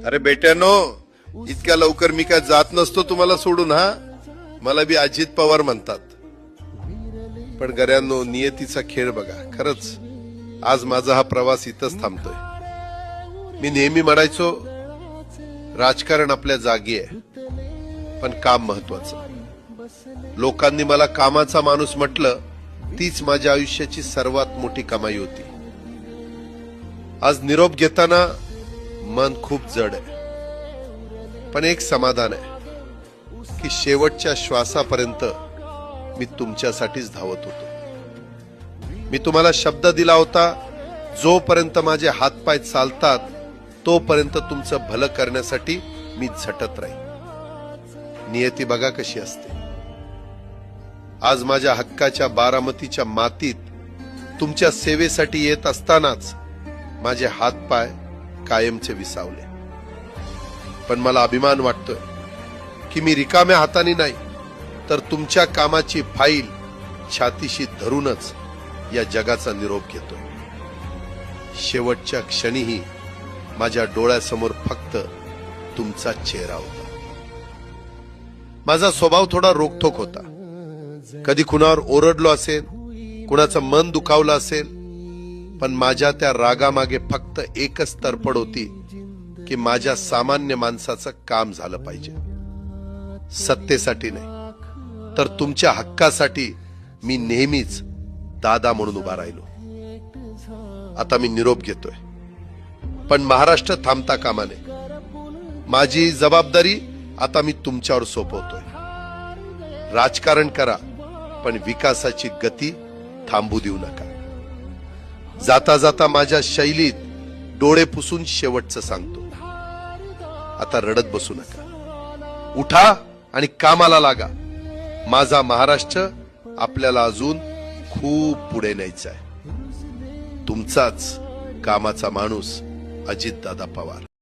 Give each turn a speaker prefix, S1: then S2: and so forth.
S1: अरे बेट्यानो, इतक्या लवकर मी काय जात नसतो तुम्हाला सोडून. हा, मला बी अजित पवार म्हणतात. पण गऱ्यांनो, नियतीचा खेळ बघा. खरंच आज माझा हा प्रवास इथंच थांबतोय. मी नेहमी म्हणायचो राजकारण आपल्या जागी आहे, पण काम महत्वाचं. लोकांनी मला कामाचा माणूस म्हटलं, तीच माझ्या आयुष्याची सर्वात मोठी कमाई होती. आज निरोप घेताना मन खूप जड आहे, पण एक समाधान आहे की शेवटच्या श्वासापर्यंत मी तुमच्यासाठीच धावत होतो. मी तुम्हाला शब्द दिला होता, जोपर्यंत माझे हातपाय चालतात तोपर्यंत तुमचं भलं करण्यासाठी मी झटत राहील. नियती बघा कशी असते. आज माझ्या हक्काच्या बारामतीच्या मातीत तुमच्या सेवेसाठी येत असतानाच माझे हातपाय कायमचे विसावले. पण मला अभिमान वाटतोय की मी रिकाम्या हाताने नाही, तर तुमच्या कामाची फाईल छातीशी धरूनच या जगाचा निरोप घेतोय. शेवटच्या क्षणीही माझ्या डोळ्यासमोर फक्त तुमचा चेहरा होता. माझा स्वभाव थोडा रोखठोक होता. कधी कुणावर ओरडलो असेल, कुणाचं मन दुखावलं असेल, पण माझ्या त्या रागामागे फक्त एकच तडफड होती की माझ्या सामान्य माणसाचं काम झालं पाहिजे. सत्तेसाठी नाही, तर तुमच्या हक्कासाठी मी नेहमीच दादा म्हणून उभा राहिलो. आता मी निरोप घेतोय, पण महाराष्ट्र थांबता कामा नये. माझी जबाबदारी आता मी तुमच्यावर सोपवतोय. राजकारण करा, पण विकासाची गती थांबू देऊ नका. जाता जाता माझ्या शैलीत डोळे पुसून शेवटचं सांगतो, आता रडत बसू नका. उठा आणि कामाला लागा. माझा महाराष्ट्र आपल्याला अजून खूप पुढे न्यायचा आहे. तुमचाच कामाचा माणूस, अजितदादा पवार.